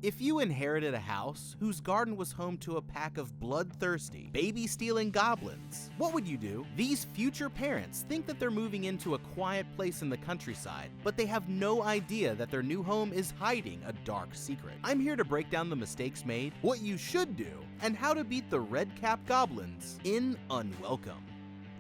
If you inherited a house whose garden was home to a pack of bloodthirsty, baby-stealing goblins, what would you do? These future parents think that they're moving into a quiet place in the countryside, but they have no idea that their new home is hiding a dark secret. I'm here to break down the mistakes made, what you should do, and how to beat the red-cap goblins in Unwelcome.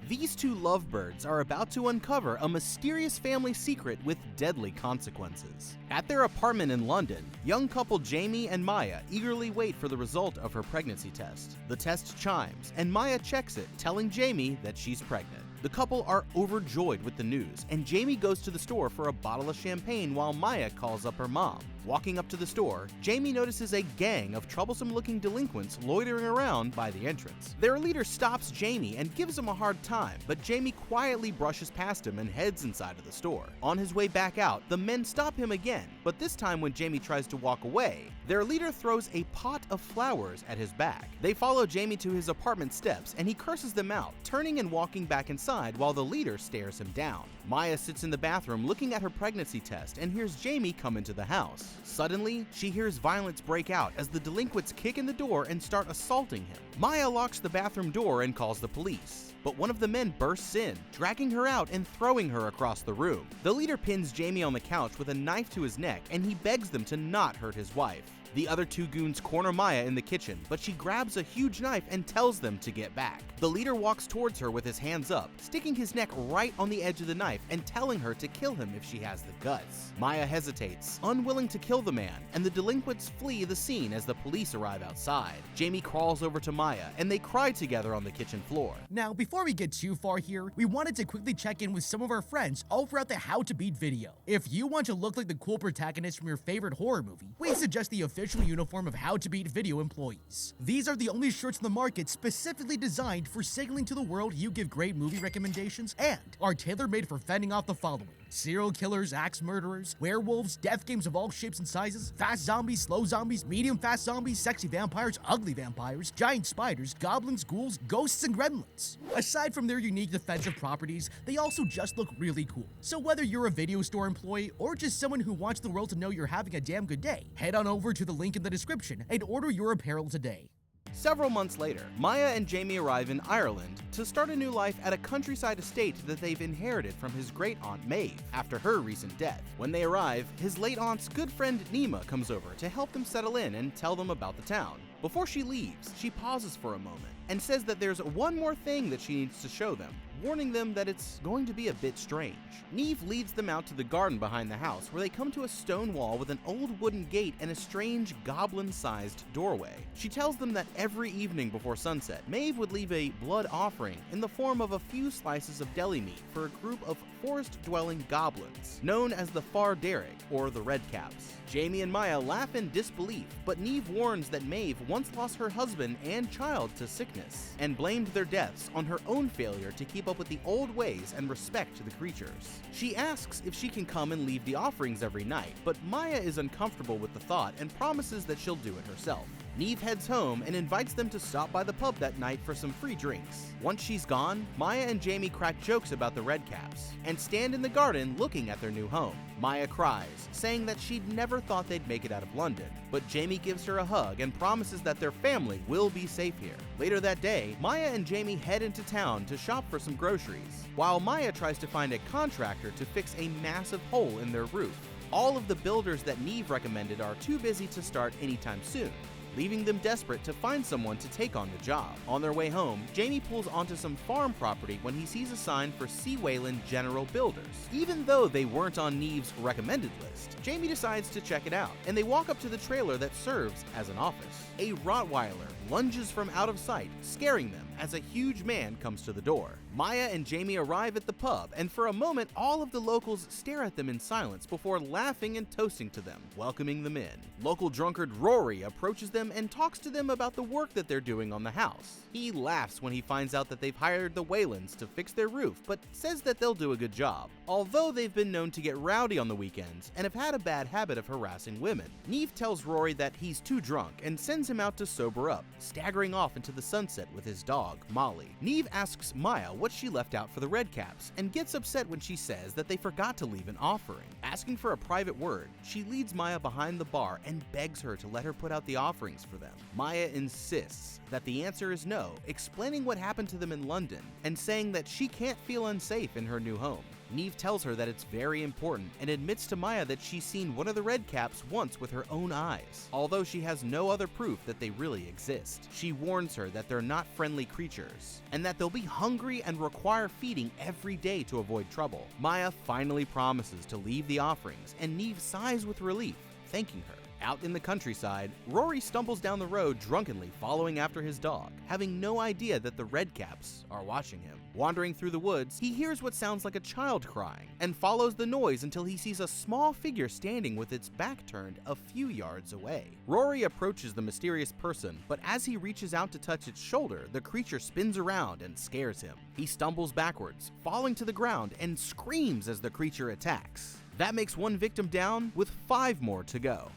These two lovebirds are about to uncover a mysterious family secret with deadly consequences. At their apartment in London, young couple Jamie and Maya eagerly wait for the result of her pregnancy test. The test chimes, and Maya checks it, telling Jamie that she's pregnant. The couple are overjoyed with the news, and Jamie goes to the store for a bottle of champagne while Maya calls up her mom. Walking up to the store, Jamie notices a gang of troublesome-looking delinquents loitering around by the entrance. Their leader stops Jamie and gives him a hard time, but Jamie quietly brushes past him and heads inside of the store. On his way back out, the men stop him again, but this time when Jamie tries to walk away, their leader throws a pot of flowers at his back. They follow Jamie to his apartment steps, and he curses them out, turning and walking back inside while the leader stares him down. Maya sits in the bathroom looking at her pregnancy test and hears Jamie come into the house. Suddenly, she hears violence break out as the delinquents kick in the door and start assaulting him. Maya locks the bathroom door and calls the police, but one of the men bursts in, dragging her out and throwing her across the room. The leader pins Jamie on the couch with a knife to his neck, and he begs them to not hurt his wife. The other two goons corner Maya in the kitchen, but she grabs a huge knife and tells them to get back. The leader walks towards her with his hands up, sticking his neck right on the edge of the knife and telling her to kill him if she has the guts. Maya hesitates, unwilling to kill the man, and the delinquents flee the scene as the police arrive outside. Jamie crawls over to Maya, and they cry together on the kitchen floor. Now, before we get too far here, we wanted to quickly check in with some of our friends all throughout the How to Beat video. If you want to look like the cool protagonist from your favorite horror movie, we suggest the official uniform of How to Beat video employees. These are the only shirts in the market specifically designed for signaling to the world you give great movie recommendations and are tailor-made for fending off the following: serial killers, axe murderers, werewolves, death games of all shapes and sizes, fast zombies, slow zombies, medium fast zombies, sexy vampires, ugly vampires, giant spiders, goblins, ghouls, ghosts, and gremlins. Aside from their unique defensive properties, they also just look really cool. So whether you're a video store employee or just someone who wants the world to know you're having a damn good day, head on over to the link in the description and order your apparel today. Several months later, Maya and Jamie arrive in Ireland to start a new life at a countryside estate that they've inherited from his great-aunt Maeve after her recent death. When they arrive, his late aunt's good friend Nima comes over to help them settle in and tell them about the town. Before she leaves, she pauses for a moment and says that there's one more thing that she needs to show them, warning them that it's going to be a bit strange. Neve leads them out to the garden behind the house, where they come to a stone wall with an old wooden gate and a strange goblin-sized doorway. She tells them that every evening before sunset, Maeve would leave a blood offering in the form of a few slices of deli meat for a group of forest-dwelling goblins, known as the Far Derek, or the Redcaps. Jamie and Maya laugh in disbelief, but Neve warns that Maeve once lost her husband and child to sickness, and blamed their deaths on her own failure to keep up with the old ways and respect to the creatures. She asks if she can come and leave the offerings every night, but Maya is uncomfortable with the thought and promises that she'll do it herself. Neve heads home and invites them to stop by the pub that night for some free drinks. Once she's gone, Maya and Jamie crack jokes about the Redcaps and stand in the garden looking at their new home. Maya cries, saying that she'd never thought they'd make it out of London, but Jamie gives her a hug and promises that their family will be safe here. Later that day, Maya and Jamie head into town to shop for some groceries, while Maya tries to find a contractor to fix a massive hole in their roof. All of the builders that Neve recommended are too busy to start anytime soon, leaving them desperate to find someone to take on the job. On their way home, Jamie pulls onto some farm property when he sees a sign for C. Wayland General Builders. Even though they weren't on Neve's recommended list, Jamie decides to check it out, and they walk up to the trailer that serves as an office. A Rottweiler lunges from out of sight, scaring them as a huge man comes to the door. Maya and Jamie arrive at the pub, and for a moment, all of the locals stare at them in silence before laughing and toasting to them, welcoming them in. Local drunkard Rory approaches them and talks to them about the work that they're doing on the house. He laughs when he finds out that they've hired the Waylands to fix their roof, but says that they'll do a good job, although they've been known to get rowdy on the weekends and have had a bad habit of harassing women. Neve tells Rory that he's too drunk and sends him out to sober up, staggering off into the sunset with his dog. dog, Molly. Neve asks Maya what she left out for the Redcaps and gets upset when she says that they forgot to leave an offering. Asking for a private word, she leads Maya behind the bar and begs her to let her put out the offerings for them. Maya insists that the answer is no, explaining what happened to them in London and saying that she can't feel unsafe in her new home. Neve tells her that it's very important and admits to Maya that she's seen one of the Redcaps once with her own eyes, although she has no other proof that they really exist. She warns her that they're not friendly creatures, and that they'll be hungry and require feeding every day to avoid trouble. Maya finally promises to leave the offerings, and Neve sighs with relief, thanking her. Out in the countryside, Rory stumbles down the road drunkenly following after his dog, having no idea that the Redcaps are watching him. Wandering through the woods, he hears what sounds like a child crying and follows the noise until he sees a small figure standing with its back turned a few yards away. Rory approaches the mysterious person, but as he reaches out to touch its shoulder, the creature spins around and scares him. He stumbles backwards, falling to the ground, and screams as the creature attacks. That makes one victim down, with 5 more to go.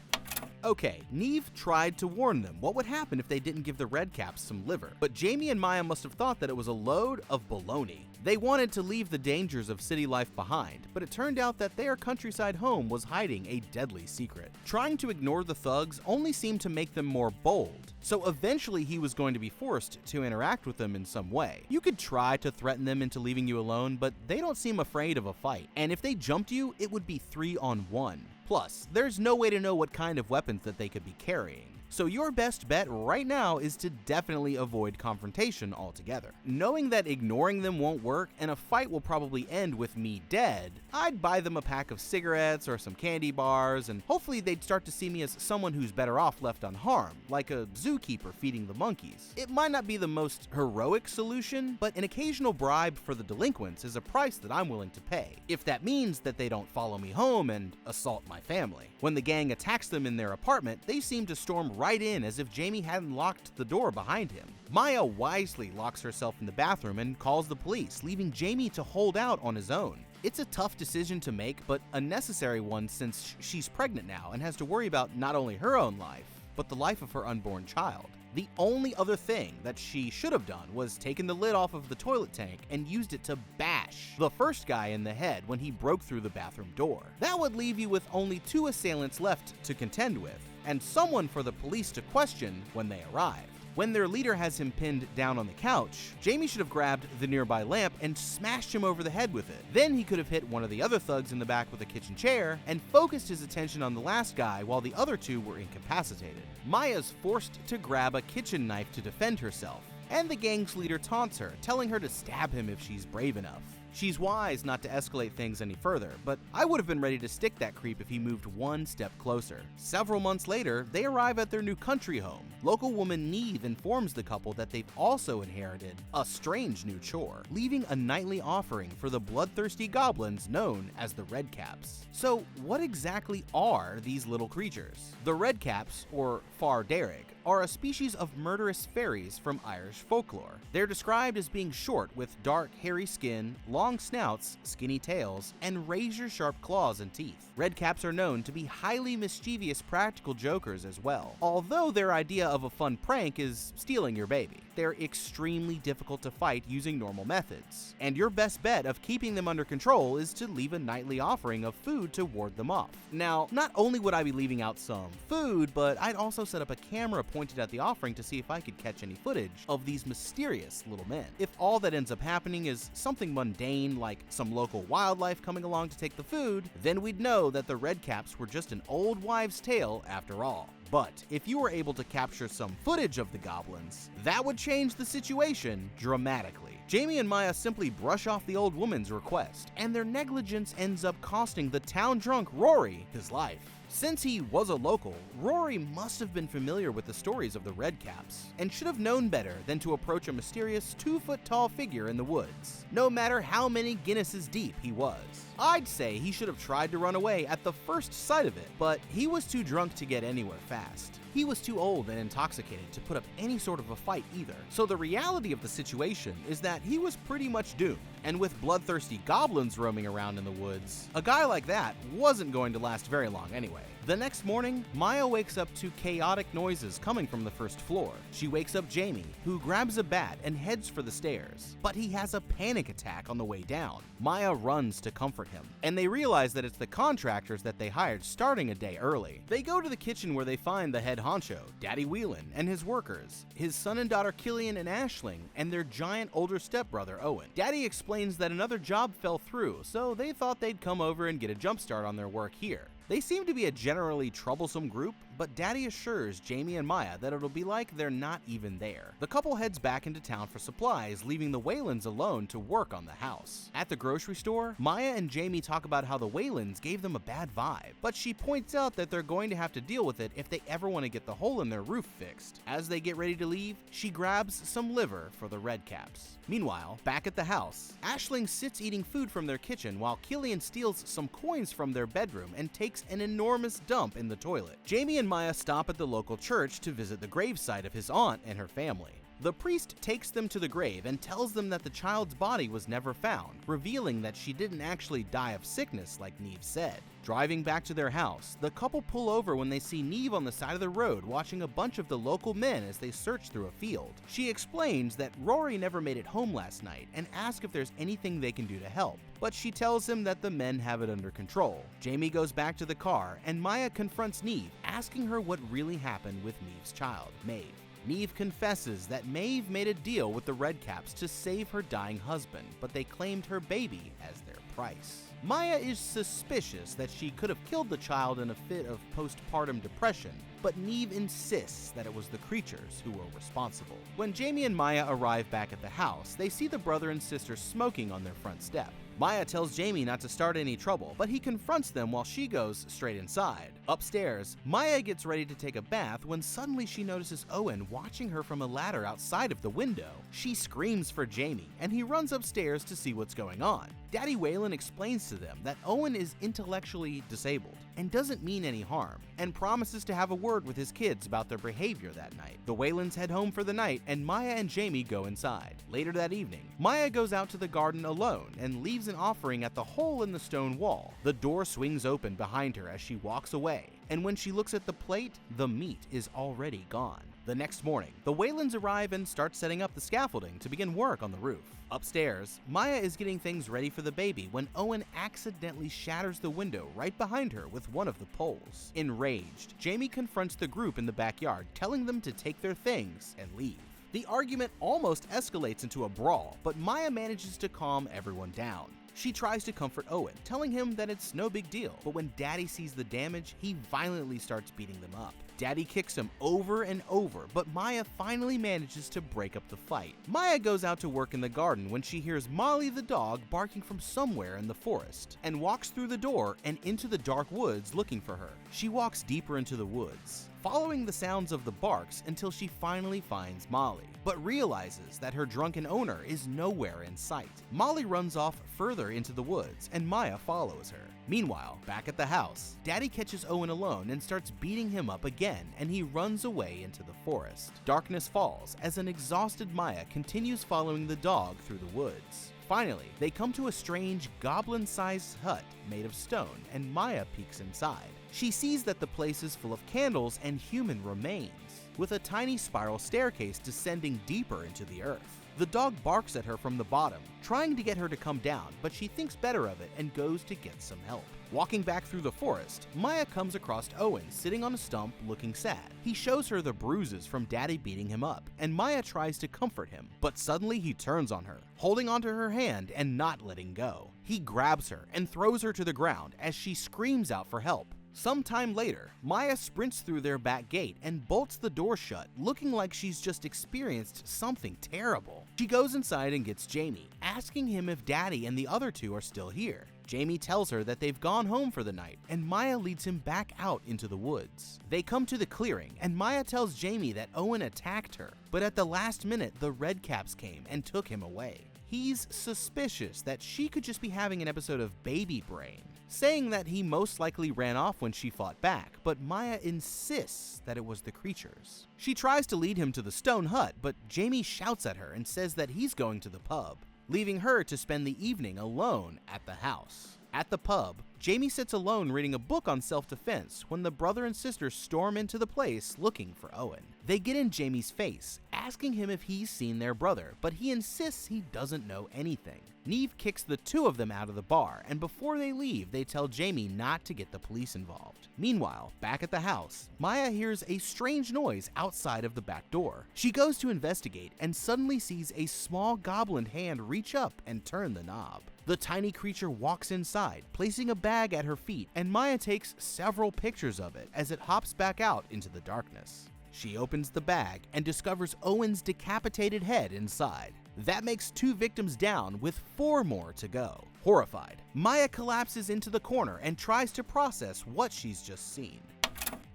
Okay, Neve tried to warn them what would happen if they didn't give the Redcaps some liver, but Jamie and Maya must have thought that it was a load of baloney. They wanted to leave the dangers of city life behind, but it turned out that their countryside home was hiding a deadly secret. Trying to ignore the thugs only seemed to make them more bold, so eventually he was going to be forced to interact with them in some way. You could try to threaten them into leaving you alone, but they don't seem afraid of a fight, and if they jumped you, it would be 3-on-1. Plus, there's no way to know what kind of weapons that they could be carrying. So your best bet right now is to definitely avoid confrontation altogether. Knowing that ignoring them won't work and a fight will probably end with me dead, I'd buy them a pack of cigarettes or some candy bars, and hopefully they'd start to see me as someone who's better off left unharmed, like a zookeeper feeding the monkeys. It might not be the most heroic solution, but an occasional bribe for the delinquents is a price that I'm willing to pay, if that means that they don't follow me home and assault my family. When the gang attacks them in their apartment, they seem to storm right in as if Jamie hadn't locked the door behind him. Maya wisely locks herself in the bathroom and calls the police, leaving Jamie to hold out on his own. It's a tough decision to make, but a necessary one since she's pregnant now and has to worry about not only her own life, but the life of her unborn child. The only other thing that she should have done was taken the lid off of the toilet tank and used it to bash the first guy in the head when he broke through the bathroom door. That would leave you with only 2 assailants left to contend with, and someone for the police to question when they arrived. When their leader has him pinned down on the couch, Jamie should have grabbed the nearby lamp and smashed him over the head with it. Then he could have hit one of the other thugs in the back with a kitchen chair and focused his attention on the last guy while the other 2 were incapacitated. Maya's forced to grab a kitchen knife to defend herself, and the gang's leader taunts her, telling her to stab him if she's brave enough. She's wise not to escalate things any further, but I would have been ready to stick that creep if he moved one step closer. Several months later, they arrive at their new country home. Local woman Neve informs the couple that they've also inherited a strange new chore, leaving a nightly offering for the bloodthirsty goblins known as the Redcaps. So what exactly are these little creatures? The Redcaps, or Far Derrig, are a species of murderous fairies from Irish folklore. They're described as being short with dark, hairy skin, long snouts, skinny tails, and razor-sharp claws and teeth. Redcaps are known to be highly mischievous practical jokers as well, although their idea of a fun prank is stealing your baby. They're extremely difficult to fight using normal methods, and your best bet of keeping them under control is to leave a nightly offering of food to ward them off. Now, not only would I be leaving out some food, but I'd also set up a camera pointed at the offering to see if I could catch any footage of these mysterious little men. If all that ends up happening is something mundane like some local wildlife coming along to take the food, then we'd know that the Redcaps were just an old wives' tale after all. But if you were able to capture some footage of the goblins, that would change the situation dramatically. Jamie and Maya simply brush off the old woman's request, and their negligence ends up costing the town drunk Rory his life. Since he was a local, Rory must have been familiar with the stories of the Redcaps, and should have known better than to approach a mysterious 2-foot-tall figure in the woods, no matter how many Guinnesses deep he was. I'd say he should have tried to run away at the first sight of it, but he was too drunk to get anywhere fast. He was too old and intoxicated to put up any sort of a fight either. So the reality of the situation is that he was pretty much doomed. And with bloodthirsty goblins roaming around in the woods, a guy like that wasn't going to last very long anyway. The next morning, Maya wakes up to chaotic noises coming from the first floor. She wakes up Jamie, who grabs a bat and heads for the stairs, but he has a panic attack on the way down. Maya runs to comfort him, and they realize that it's the contractors that they hired starting a day early. They go to the kitchen where they find the head honcho, Daddy Whelan, and his workers, his son and daughter Killian and Aisling, and their giant older stepbrother Owen. Daddy explains that another job fell through, so they thought they'd come over and get a jump start on their work here. They seem to be a generally troublesome group, but Daddy assures Jamie and Maya that it'll be like they're not even there. The couple heads back into town for supplies, leaving the Whalens alone to work on the house. At the grocery store, Maya and Jamie talk about how the Whalens gave them a bad vibe, but she points out that they're going to have to deal with it if they ever want to get the hole in their roof fixed. As they get ready to leave, she grabs some liver for the Redcaps. Meanwhile, back at the house, Aisling sits eating food from their kitchen while Killian steals some coins from their bedroom and takes an enormous dump in the toilet. Jamie and Maya stop at the local church to visit the gravesite of his aunt and her family. The priest takes them to the grave and tells them that the child's body was never found, revealing that she didn't actually die of sickness like Neve said. Driving back to their house, the couple pull over when they see Neve on the side of the road watching a bunch of the local men as they search through a field. She explains that Rory never made it home last night and asks if there's anything they can do to help, but she tells him that the men have it under control. Jamie goes back to the car and Maya confronts Neve, asking her what really happened with Neve's child, Maeve. Neve confesses that Maeve made a deal with the Redcaps to save her dying husband, but they claimed her baby as their price. Maya is suspicious that she could have killed the child in a fit of postpartum depression, but Neve insists that it was the creatures who were responsible. When Jamie and Maya arrive back at the house, they see the brother and sister smoking on their front step. Maya tells Jamie not to start any trouble, but he confronts them while she goes straight inside. Upstairs, Maya gets ready to take a bath when suddenly she notices Owen watching her from a ladder outside of the window. She screams for Jamie, and he runs upstairs to see what's going on. Daddy Whelan explains to them that Owen is intellectually disabled and doesn't mean any harm, and promises to have a word with his kids about their behavior that night. The Whalens head home for the night, and Maya and Jamie go inside. Later that evening, Maya goes out to the garden alone and leaves an offering at the hole in the stone wall. The door swings open behind her as she walks away, and when she looks at the plate, the meat is already gone. The next morning, the Whalens arrive and start setting up the scaffolding to begin work on the roof. Upstairs, Maya is getting things ready for the baby when Owen accidentally shatters the window right behind her with one of the poles. Enraged, Jamie confronts the group in the backyard, telling them to take their things and leave. The argument almost escalates into a brawl, but Maya manages to calm everyone down. She tries to comfort Owen, telling him that it's no big deal, but when Daddy sees the damage, he violently starts beating them up. Daddy kicks him over and over, but Maya finally manages to break up the fight. Maya goes out to work in the garden when she hears Molly the dog barking from somewhere in the forest, and walks through the door and into the dark woods looking for her. She walks deeper into the woods, following the sounds of the barks until she finally finds Molly, but realizes that her drunken owner is nowhere in sight. Molly runs off further into the woods, and Maya follows her. Meanwhile, back at the house, Daddy catches Owen alone and starts beating him up again, and he runs away into the forest. Darkness falls as an exhausted Maya continues following the dog through the woods. Finally, they come to a strange goblin-sized hut made of stone, and Maya peeks inside. She sees that the place is full of candles and human remains, with a tiny spiral staircase descending deeper into the earth. The dog barks at her from the bottom, trying to get her to come down, but she thinks better of it and goes to get some help. Walking back through the forest, Maya comes across Owen sitting on a stump looking sad. He shows her the bruises from Daddy beating him up, and Maya tries to comfort him, but suddenly he turns on her, holding onto her hand and not letting go. He grabs her and throws her to the ground as she screams out for help. Sometime later, Maya sprints through their back gate and bolts the door shut, looking like she's just experienced something terrible. She goes inside and gets Jamie, asking him if Daddy and the other two are still here. Jamie tells her that they've gone home for the night, and Maya leads him back out into the woods. They come to the clearing, and Maya tells Jamie that Owen attacked her, but at the last minute, the Redcaps came and took him away. He's suspicious that she could just be having an episode of baby brain, saying that he most likely ran off when she fought back, but Maya insists that it was the creatures. She tries to lead him to the stone hut, but Jamie shouts at her and says that he's going to the pub, leaving her to spend the evening alone at the house. At the pub, Jamie sits alone reading a book on self-defense when the brother and sister storm into the place looking for Owen. They get in Jamie's face, asking him if he's seen their brother, but he insists he doesn't know anything. Neve kicks the two of them out of the bar, and before they leave, they tell Jamie not to get the police involved. Meanwhile, back at the house, Maya hears a strange noise outside of the back door. She goes to investigate and suddenly sees a small goblin hand reach up and turn the knob. The tiny creature walks inside, placing a bag at her feet, and Maya takes several pictures of it as it hops back out into the darkness. She opens the bag and discovers Owen's decapitated head inside. That makes 2 victims down with 4 more to go. Horrified, Maya collapses into the corner and tries to process what she's just seen.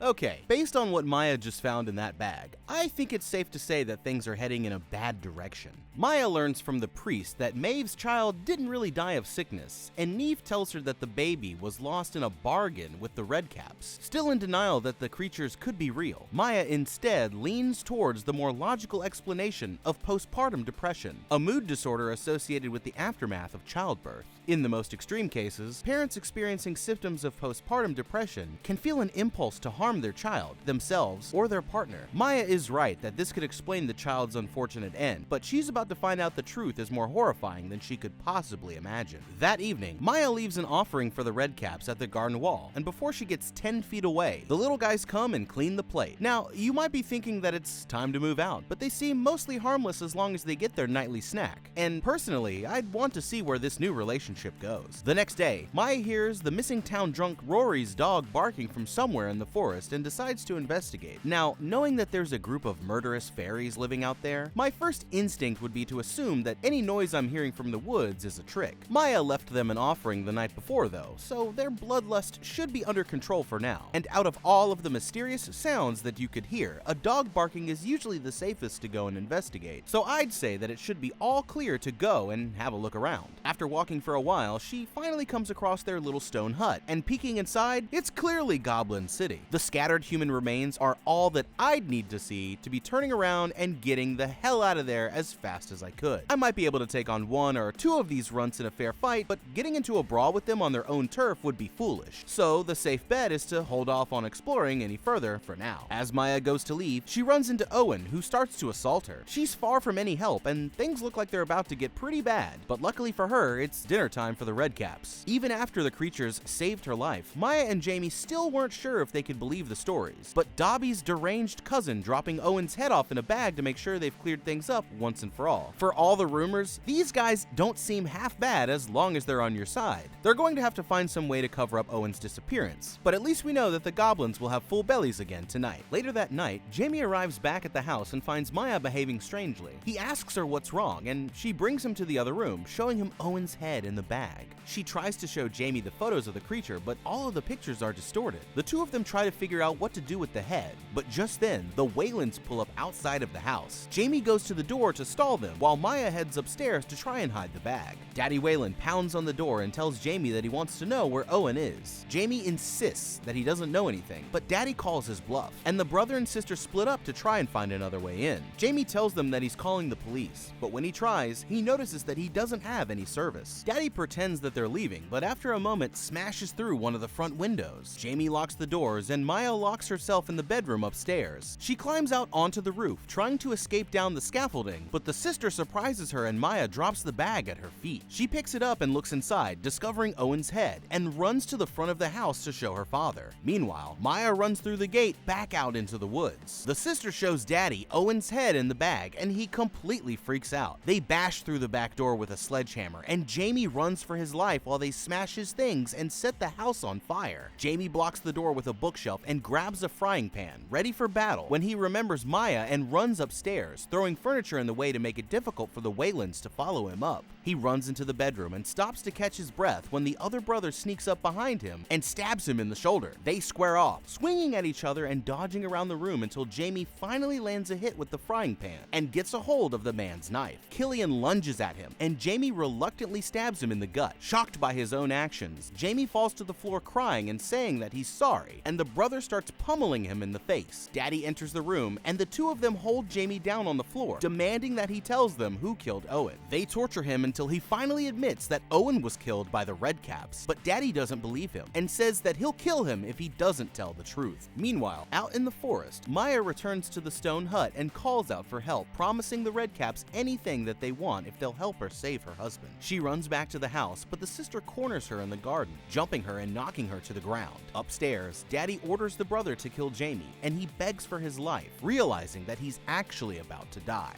Okay, based on what Maya just found in that bag, I think it's safe to say that things are heading in a bad direction. Maya learns from the priest that Maeve's child didn't really die of sickness, and Neve tells her that the baby was lost in a bargain with the Redcaps. Still in denial that the creatures could be real, Maya instead leans towards the more logical explanation of postpartum depression, a mood disorder associated with the aftermath of childbirth. In the most extreme cases, parents experiencing symptoms of postpartum depression can feel an impulse to harm their child, themselves, or their partner. Maya is right that this could explain the child's unfortunate end, but she's about to find out the truth is more horrifying than she could possibly imagine. That evening, Maya leaves an offering for the Redcaps at the garden wall, and before she gets 10 feet away, the little guys come and clean the plate. Now, you might be thinking that it's time to move out, but they seem mostly harmless as long as they get their nightly snack. And personally, I'd want to see where this new relationship goes. The next day, Maya hears the missing town drunk Rory's dog barking from somewhere in the forest and decides to investigate. Now, knowing that there's a group of murderous fairies living out there, my first instinct would be to assume that any noise I'm hearing from the woods is a trick. Maya left them an offering the night before though, so their bloodlust should be under control for now. And out of all of the mysterious sounds that you could hear, a dog barking is usually the safest to go and investigate. So I'd say that it should be all clear to go and have a look around. After walking for a while, she finally comes across their little stone hut, and peeking inside, it's clearly Goblin City. The scattered human remains are all that I'd need to see to be turning around and getting the hell out of there as fast as I could. I might be able to take on 1 or 2 of these runts in a fair fight, but getting into a brawl with them on their own turf would be foolish. So the safe bet is to hold off on exploring any further for now. As Maya goes to leave, she runs into Owen, who starts to assault her. She's far from any help, and things look like they're about to get pretty bad, but luckily for her, it's dinner time for the Redcaps. Even after the creatures saved her life, Maya and Jamie still weren't sure if they could believe the stories, but Dobby's deranged cousin dropping Owen's head off in a bag to make sure they've cleared things up once and for all. For all the rumors, these guys don't seem half bad as long as they're on your side. They're going to have to find some way to cover up Owen's disappearance, but at least we know that the goblins will have full bellies again tonight. Later that night, Jamie arrives back at the house and finds Maya behaving strangely. He asks her what's wrong, and she brings him to the other room, showing him Owen's head in the bag. She tries to show Jamie the photos of the creature, but all of the pictures are distorted. The two of them try to figure out what to do with the head, but just then, the Whalens pull up outside of the house. Jamie goes to the door to stall them, while Maya heads upstairs to try and hide the bag. Daddy Whalen pounds on the door and tells Jamie that he wants to know where Owen is. Jamie insists that he doesn't know anything, but Daddy calls his bluff, and the brother and sister split up to try and find another way in. Jamie tells them that he's calling the police, but when he tries, he notices that he doesn't have any service. Daddy pretends that they're leaving, but after a moment smashes through one of the front windows. Jamie locks the doors, and Maya locks herself in the bedroom upstairs. She climbs out onto the roof, trying to escape down the scaffolding, but the sister surprises her and Maya drops the bag at her feet. She picks it up and looks inside, discovering Owen's head, and runs to the front of the house to show her father. Meanwhile, Maya runs through the gate back out into the woods. The sister shows Daddy Owen's head in the bag, and he completely freaks out. They bash through the back door with a sledgehammer, and Jamie runs for his life while they smash his things and set the house on fire. Jamie blocks the door with a bookshelf and grabs a frying pan, ready for battle, when he remembers Maya and runs upstairs, throwing furniture in the way to make it difficult for the Whalens to follow him up. He runs into the bedroom and stops to catch his breath when the other brother sneaks up behind him and stabs him in the shoulder. They square off, swinging at each other and dodging around the room until Jamie finally lands a hit with the frying pan and gets a hold of the man's knife. Killian lunges at him, and Jamie reluctantly stabs him in the gut. Shocked by his own actions, Jamie falls to the floor crying and saying that he's sorry, and the brother brother starts pummeling him in the face. Daddy enters the room, and the two of them hold Jamie down on the floor, demanding that he tells them who killed Owen. They torture him until he finally admits that Owen was killed by the Redcaps, but Daddy doesn't believe him and says that he'll kill him if he doesn't tell the truth. Meanwhile, out in the forest, Maya returns to the stone hut and calls out for help, promising the Redcaps anything that they want if they'll help her save her husband. She runs back to the house, but the sister corners her in the garden, jumping her and knocking her to the ground. Upstairs, Daddy orders the brother to kill Jamie, and he begs for his life, realizing that he's actually about to die.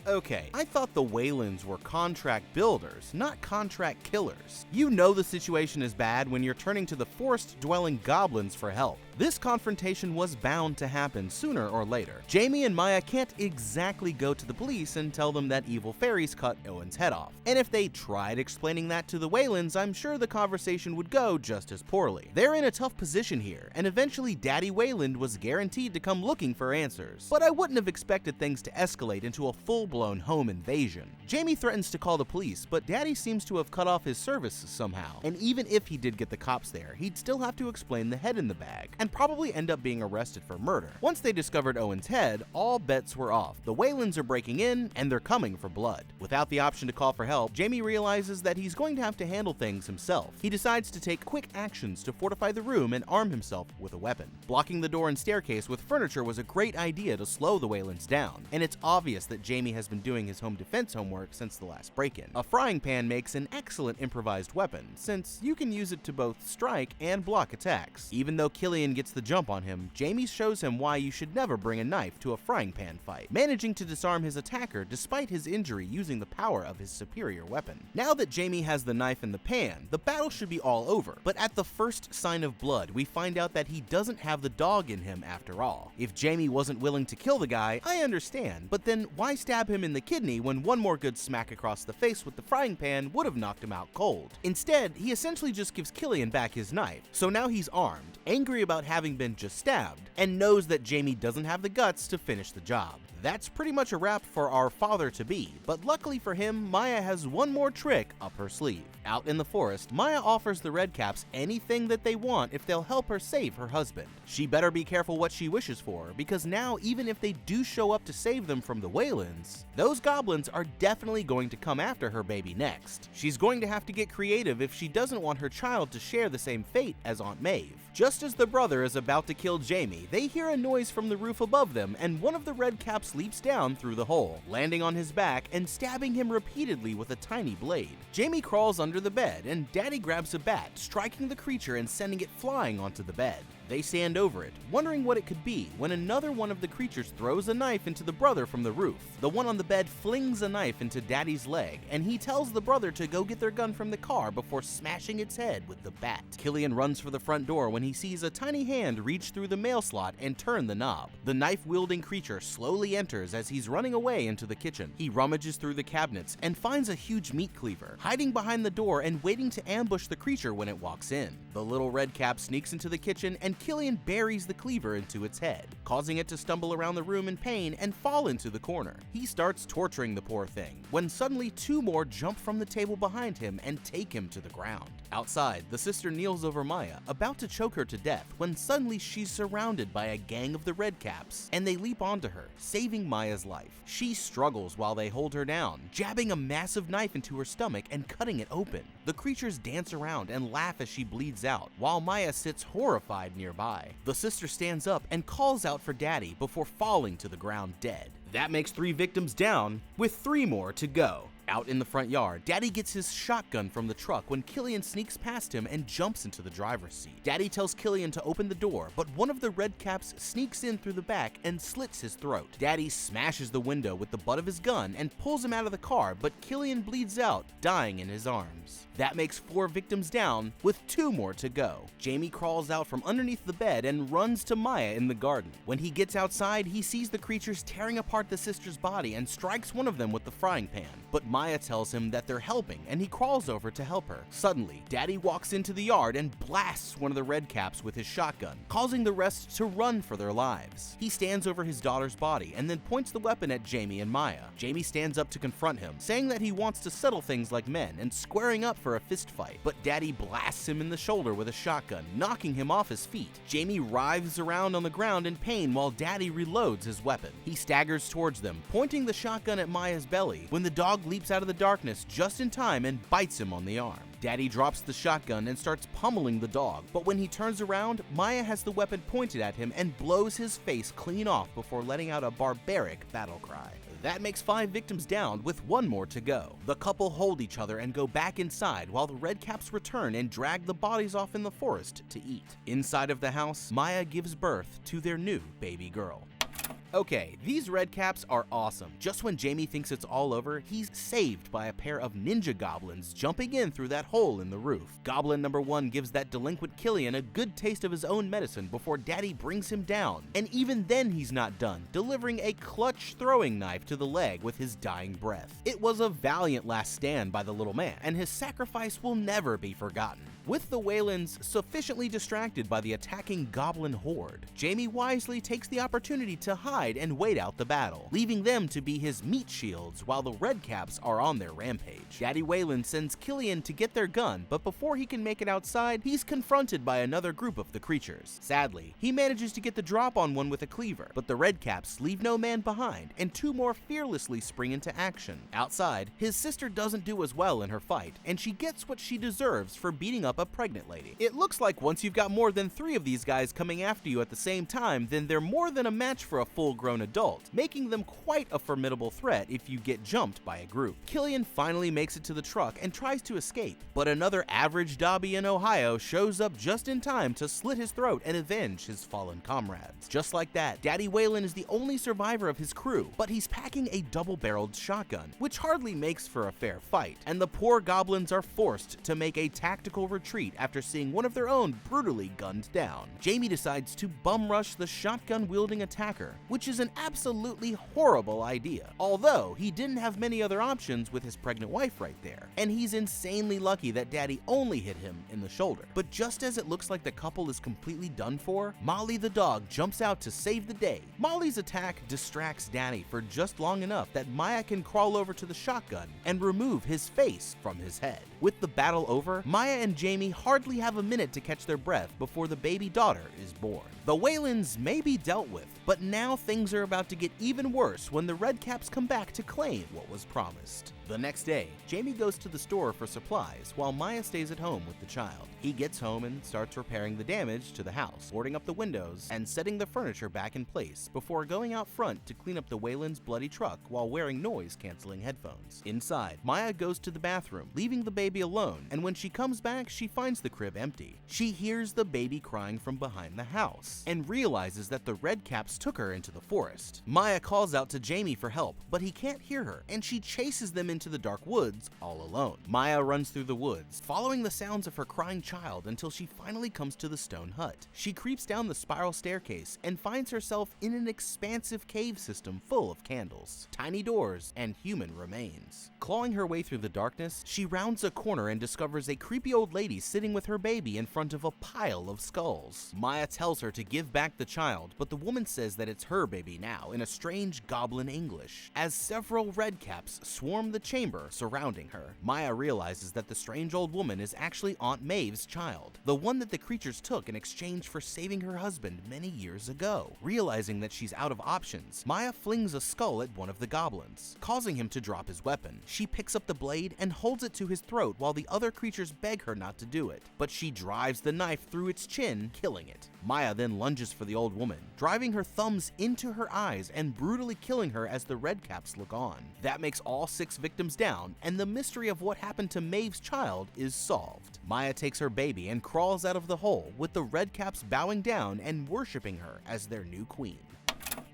Okay, I thought the Whalens were contract builders, not contract killers. You know the situation is bad when you're turning to the forest-dwelling goblins for help. This confrontation was bound to happen sooner or later. Jamie and Maya can't exactly go to the police and tell them that evil fairies cut Owen's head off. And if they tried explaining that to the Whalens, I'm sure the conversation would go just as poorly. They're in a tough position here, and eventually Daddy Wayland was guaranteed to come looking for answers. But I wouldn't have expected things to escalate into a full-blown home invasion. Jamie threatens to call the police, but Daddy seems to have cut off his services somehow. And even if he did get the cops there, he'd still have to explain the head in the bag, and probably end up being arrested for murder. Once they discovered Owen's head, all bets were off. The Whalens are breaking in, and they're coming for blood. Without the option to call for help, Jamie realizes that he's going to have to handle things himself. He decides to take quick actions to fortify the room and arm himself with a weapon. Blocking the door and staircase with furniture was a great idea to slow the Whalens down, and it's obvious that Jamie has been doing his home defense homework since the last break-in. A frying pan makes an excellent improvised weapon, since you can use it to both strike and block attacks. Even though Killian gets the jump on him, Jamie shows him why you should never bring a knife to a frying pan fight, managing to disarm his attacker despite his injury using the power of his superior weapon. Now that Jamie has the knife in the pan, the battle should be all over, but at the first sign of blood, we find out that he doesn't have the dog in him after all. If Jamie wasn't willing to kill the guy, I understand, but then why stab him in the kidney when one more good smack across the face with the frying pan would have knocked him out cold? Instead, he essentially just gives Killian back his knife, so now he's armed, angry about having been just stabbed, and knows that Jamie doesn't have the guts to finish the job. That's pretty much a wrap for our father-to-be, but luckily for him, Maya has one more trick up her sleeve. Out in the forest, Maya offers the Redcaps anything that they want if they'll help her save her husband. She better be careful what she wishes for, because now even if they do show up to save them from the Whalens, those goblins are definitely going to come after her baby next. She's going to have to get creative if she doesn't want her child to share the same fate as Aunt Maeve. Just as the brother is about to kill Jamie, they hear a noise from the roof above them, and one of the Redcaps leaps down through the hole, landing on his back and stabbing him repeatedly with a tiny blade. Jamie crawls under the bed, and Daddy grabs a bat, striking the creature and sending it flying onto the bed. They stand over it, wondering what it could be, when another one of the creatures throws a knife into the brother from the roof. The one on the bed flings a knife into Daddy's leg, and he tells the brother to go get their gun from the car before smashing its head with the bat. Killian runs for the front door when he sees a tiny hand reach through the mail slot and turn the knob. The knife-wielding creature slowly enters as he's running away into the kitchen. He rummages through the cabinets and finds a huge meat cleaver, hiding behind the door and waiting to ambush the creature when it walks in. The little Redcap sneaks into the kitchen, and Killian buries the cleaver into its head, causing it to stumble around the room in pain and fall into the corner. He starts torturing the poor thing, when suddenly two more jump from the table behind him and take him to the ground. Outside, the sister kneels over Maya, about to choke her to death, when suddenly she's surrounded by a gang of the Redcaps, and they leap onto her, saving Maya's life. She struggles while they hold her down, jabbing a massive knife into her stomach and cutting it open. The creatures dance around and laugh as she bleeds out, while Maya sits horrified nearby. The sister stands up and calls out for Daddy before falling to the ground dead. That makes 3 victims down, with 3 more to go. Out in the front yard, Daddy gets his shotgun from the truck when Killian sneaks past him and jumps into the driver's seat. Daddy tells Killian to open the door, but one of the Redcaps sneaks in through the back and slits his throat. Daddy smashes the window with the butt of his gun and pulls him out of the car, but Killian bleeds out, dying in his arms. That makes 4 victims down, with 2 more to go. Jamie crawls out from underneath the bed and runs to Maya in the garden. When he gets outside, he sees the creatures tearing apart the sister's body and strikes one of them with the frying pan, but Maya Maya tells him that they're helping, and he crawls over to help her. Suddenly, Daddy walks into the yard and blasts one of the redcaps with his shotgun, causing the rest to run for their lives. He stands over his daughter's body and then points the weapon at Jamie and Maya. Jamie stands up to confront him, saying that he wants to settle things like men and squaring up for a fist fight, but Daddy blasts him in the shoulder with a shotgun, knocking him off his feet. Jamie writhes around on the ground in pain while Daddy reloads his weapon. He staggers towards them, pointing the shotgun at Maya's belly, when the dog leaps out of the darkness just in time and bites him on the arm. Daddy drops the shotgun and starts pummeling the dog, but when he turns around, Maya has the weapon pointed at him and blows his face clean off before letting out a barbaric battle cry. That makes 5 victims down, with 1 more to go. The couple hold each other and go back inside while the redcaps return and drag the bodies off in the forest to eat. Inside of the house, Maya gives birth to their new baby girl. Okay, these redcaps are awesome. Just when Jamie thinks it's all over, he's saved by a pair of ninja goblins jumping in through that hole in the roof. Goblin number 1 gives that delinquent Killian a good taste of his own medicine before Daddy brings him down. And even then he's not done, delivering a clutch throwing knife to the leg with his dying breath. It was a valiant last stand by the little man, and his sacrifice will never be forgotten. With the Whalens sufficiently distracted by the attacking goblin horde, Jamie wisely takes the opportunity to hide and wait out the battle, leaving them to be his meat shields while the redcaps are on their rampage. Daddy Whalen sends Killian to get their gun, but before he can make it outside, he's confronted by another group of the creatures. Sadly, he manages to get the drop on one with a cleaver, but the redcaps leave no man behind, and 2 more fearlessly spring into action. Outside, his sister doesn't do as well in her fight, and she gets what she deserves for beating up a pregnant lady. It looks like once you've got more than 3 of these guys coming after you at the same time, then they're more than a match for a full-grown adult, making them quite a formidable threat if you get jumped by a group. Killian finally makes it to the truck and tries to escape, but another average Dobby in Ohio shows up just in time to slit his throat and avenge his fallen comrades. Just like that, Daddy Whalen is the only survivor of his crew, but he's packing a double-barreled shotgun, which hardly makes for a fair fight, and the poor goblins are forced to make a tactical retreat after seeing one of their own brutally gunned down. Jamie decides to bum rush the shotgun-wielding attacker, which is an absolutely horrible idea, although he didn't have many other options with his pregnant wife right there, and he's insanely lucky that Daddy only hit him in the shoulder. But just as it looks like the couple is completely done for, Molly the dog jumps out to save the day. Molly's attack distracts Daddy for just long enough that Maya can crawl over to the shotgun and remove his face from his head. With the battle over, Maya and Jamie hardly have a minute to catch their breath before the baby daughter is born. The Whalens may be dealt with, but now things are about to get even worse when the redcaps come back to claim what was promised. The next day, Jamie goes to the store for supplies while Maya stays at home with the child. He gets home and starts repairing the damage to the house, boarding up the windows and setting the furniture back in place before going out front to clean up the Whalens' bloody truck while wearing noise-canceling headphones. Inside, Maya goes to the bathroom, leaving the baby alone, and when she comes back, she finds the crib empty. She hears the baby crying from behind the house and realizes that the redcaps took her into the forest. Maya calls out to Jamie for help, but he can't hear her, and she chases them into the dark woods all alone. Maya runs through the woods, following the sounds of her crying child until she finally comes to the stone hut. She creeps down the spiral staircase and finds herself in an expansive cave system full of candles, tiny doors, and human remains. Clawing her way through the darkness, she rounds a corner and discovers a creepy old lady sitting with her baby in front of a pile of skulls. Maya tells her to give back the child, but the woman says that it's her baby now in a strange goblin English. As several redcaps swarm the chamber surrounding her, Maya realizes that the strange old woman is actually Aunt Maeve's child, the one that the creatures took in exchange for saving her husband many years ago. Realizing that she's out of options, Maya flings a skull at one of the goblins, causing him to drop his weapon. She picks up the blade and holds it to his throat while the other creatures beg her not to do it, but she drives the knife through its chin, killing it. Maya then lunges for the old woman, driving her thumbs into her eyes and brutally killing her as the redcaps look on. That makes all 6 victims down, and the mystery of what happened to Maeve's child is solved. Maya takes her baby and crawls out of the hole, with the redcaps bowing down and worshipping her as their new queen.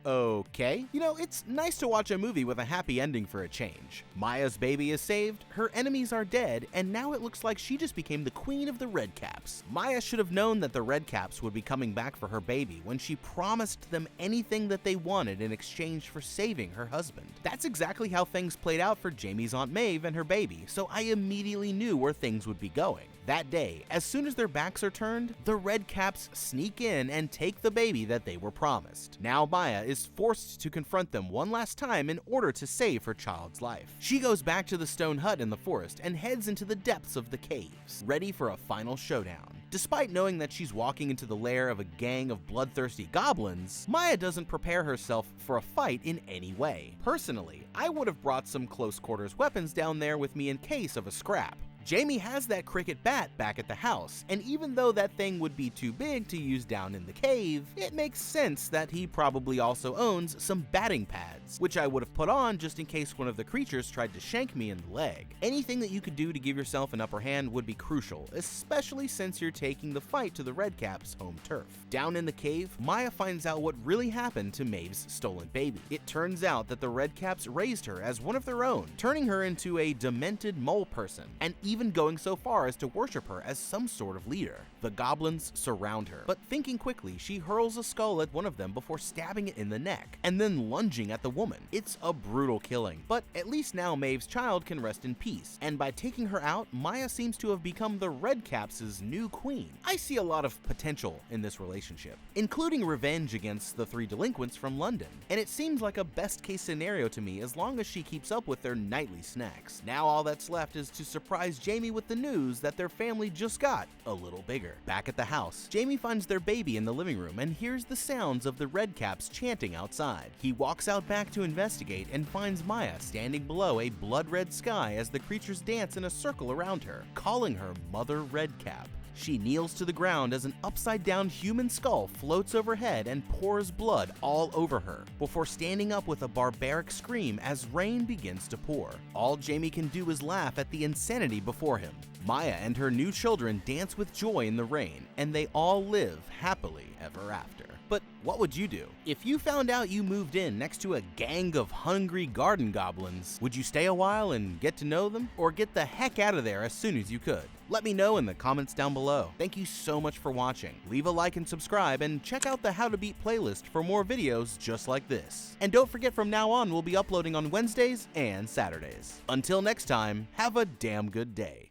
Okay. You know, it's nice to watch a movie with a happy ending for a change. Maya's baby is saved, her enemies are dead, and now it looks like she just became the queen of the Redcaps. Maya should have known that the Redcaps would be coming back for her baby when she promised them anything that they wanted in exchange for saving her husband. That's exactly how things played out for Jamie's Aunt Maeve and her baby, so I immediately knew where things would be going. That day, as soon as their backs are turned, the Redcaps sneak in and take the baby that they were promised. Now Maya is forced to confront them one last time in order to save her child's life. She goes back to the stone hut in the forest and heads into the depths of the caves, ready for a final showdown. Despite knowing that she's walking into the lair of a gang of bloodthirsty goblins, Maya doesn't prepare herself for a fight in any way. Personally, I would have brought some close quarters weapons down there with me in case of a scrap. Jamie has that cricket bat back at the house, and even though that thing would be too big to use down in the cave, it makes sense that he probably also owns some batting pads, which I would have put on just in case one of the creatures tried to shank me in the leg. Anything that you could do to give yourself an upper hand would be crucial, especially since you're taking the fight to the Redcaps' home turf. Down in the cave, Maya finds out what really happened to Maeve's stolen baby. It turns out that the Redcaps raised her as one of their own, turning her into a demented mole person, and even going so far as to worship her as some sort of leader. The goblins surround her, but thinking quickly, she hurls a skull at one of them before stabbing it in the neck, and then lunging at the woman. It's a brutal killing, but at least now Maeve's child can rest in peace, and by taking her out, Maya seems to have become the Redcaps' new queen. I see a lot of potential in this relationship, including revenge against the three delinquents from London, and it seems like a best case scenario to me as long as she keeps up with their nightly snacks. Now all that's left is to surprise Jamie with the news that their family just got a little bigger. Back at the house, Jamie finds their baby in the living room and hears the sounds of the Redcaps chanting outside. He walks out back to investigate and finds Maya standing below a blood-red sky as the creatures dance in a circle around her, calling her Mother Redcap. She kneels to the ground as an upside-down human skull floats overhead and pours blood all over her, before standing up with a barbaric scream as rain begins to pour. All Jamie can do is laugh at the insanity before him. Maya and her new children dance with joy in the rain, and they all live happily ever after. But what would you do? If you found out you moved in next to a gang of hungry garden goblins, would you stay a while and get to know them? Or get the heck out of there as soon as you could? Let me know in the comments down below. Thank you so much for watching. Leave a like and subscribe, and check out the How to Beat playlist for more videos just like this. And don't forget, from now on we'll be uploading on Wednesdays and Saturdays. Until next time, have a damn good day.